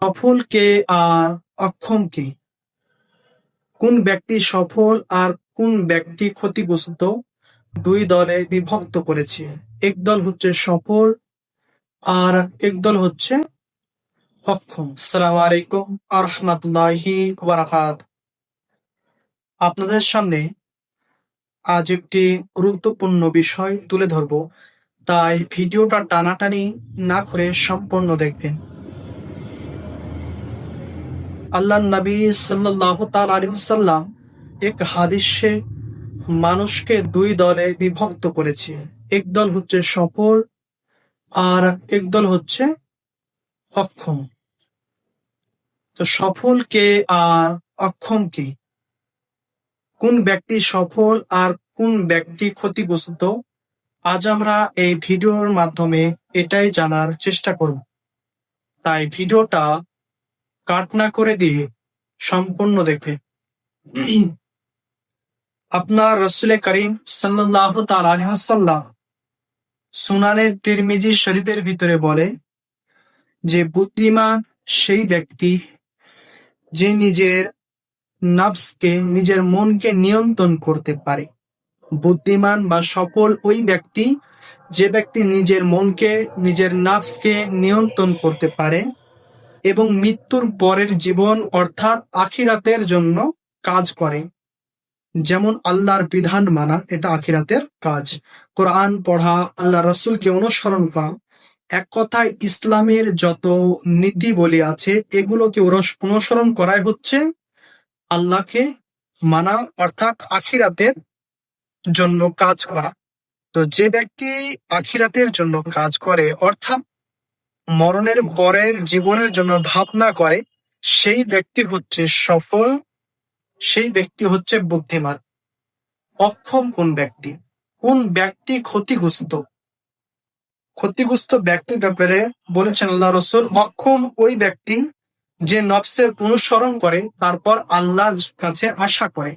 সফল কে আর অক্ষম কে? কোন ব্যক্তি সফল আর কোন ব্যক্তি ক্ষতিগ্রস্ত দুই দলে বিভক্ত করেছে। এক দল হচ্ছে সফল আর এক দল হচ্ছে অক্ষম। আসসালামু আলাইকুম ওয়া রাহমাতুল্লাহি ওয়া বারাকাতুহু। আপনাদের সামনে আজ একটি গুরুত্বপূর্ণ বিষয় তুলে ধরব, তাই ভিডিওটা টানাটানি না করে সম্পূর্ণ দেখবেন। আল্লাহর নবী সাল্লাল্লাহু তাআলা আলাইহি ওয়াসাল্লাম এক হাদিসে মানুষকে দুই দলে বিভক্ত করেছে। এক দল হচ্ছে সফল আর এক দল হচ্ছে অক্ষম। তো সফল কে আর অক্ষম কে? কোন ব্যক্তি সফল আর কোন ব্যক্তি ক্ষতিগ্রস্ত? আজ আমরা এই ভিডিওর মাধ্যমে এটাই জানার চেষ্টা করব। তাই ভিডিওটা কাট না করে দিয়ে সম্পূর্ণ দেখবে। আপনার রাসূল করিম সাল্লাল্লাহু তাআলা আলাইহি ওয়াসাল্লাম সুনানে তিরমিজি শরীফের ভিতরে বলে যে বুদ্ধিমান সেই ব্যক্তি যে নিজের নফসকে, নিজের মনকে নিয়ন্ত্রণ করতে পারে। বুদ্ধিমান বা সফল ওই ব্যক্তি যে ব্যক্তি নিজের মনকে, নিজের নফসকে নিয়ন্ত্রণ করতে পারে এবং মৃত্যুর পরের জীবন অর্থাৎ আখিরাতের জন্য কাজ করে। যেমন আল্লাহর বিধান মানা, এটা আখিরাতের কাজ। কোরআন পড়া, আল্লাহ রসুলকে অনুসরণ করা, এক কথায় ইসলামের যত নীতি বলি আছে এগুলোকে অনুসরণ করাই হচ্ছে আল্লাহকে মানা, অর্থাৎ আখিরাতের জন্য কাজ করা। তো যে ব্যক্তি আখিরাতের জন্য কাজ করে, অর্থাৎ মরণের পরের জীবনের জন্য ভাবনা করে, সেই ব্যক্তি হচ্ছে সফল, সেই ব্যক্তি হচ্ছে বুদ্ধিমান। অক্ষম কোন ব্যক্তি? কোন ব্যক্তি ক্ষতিগ্রস্ত? ক্ষতিগ্রস্ত ব্যক্তির ব্যাপারে বলেছেন আল্লাহ রসুল, অক্ষম ওই ব্যক্তি যে নফসের অনুসরণ করে তারপর আল্লাহর কাছে আশা করে।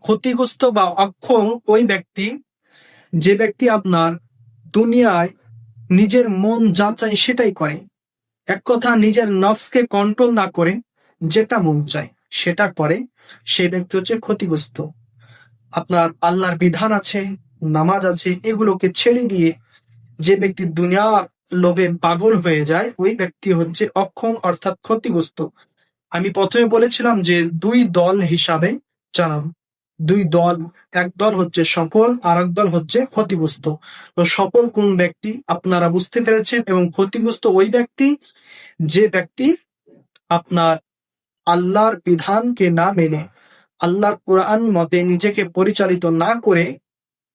ক্ষতিগ্রস্ত বা অক্ষম ওই ব্যক্তি যে ব্যক্তি আপনার দুনিয়ায় নিজের মন যা চায় সেটাই করে, এক কথা নিজের নফসকে কন্ট্রোল না করে যেটা মন চায় সেটা করে, সেই ব্যক্তি হচ্ছে ক্ষতিগ্রস্ত। আপনার আল্লাহর বিধান আছে, নামাজ আছে, এগুলোকে ছেড়ে দিয়ে যে ব্যক্তি দুনিয়া লোভে পাগল হয়ে যায় ওই ব্যক্তি হচ্ছে অক্ষম অর্থাৎ ক্ষতিগ্রস্ত। আমি প্রথমে বলেছিলাম যে দুই দল হিসাবে জানাব, দুই দল, এক দল হচ্ছে সফল আর এক দল হচ্ছে ক্ষতিগ্রস্ত। তো সফল কোন ব্যক্তি আপনারা বুঝতে পেরেছেন, এবং ক্ষতিগ্রস্ত ওই ব্যক্তি যে ব্যক্তি আপনার আল্লাহর বিধানকে না মেনে, আল্লাহর কোরআন মতে নিজেকে পরিচালিত না করে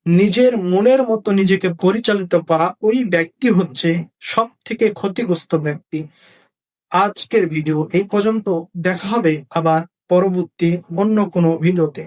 নিজের মনের মতো নিজেকে পরিচালিত করা, ওই ব্যক্তি হচ্ছে সব থেকে ক্ষতিগ্রস্ত ব্যক্তি। আজকের ভিডিও এই পর্যন্ত, দেখা হবে আবার পরবর্তী অন্য কোনো ভিডিওতে।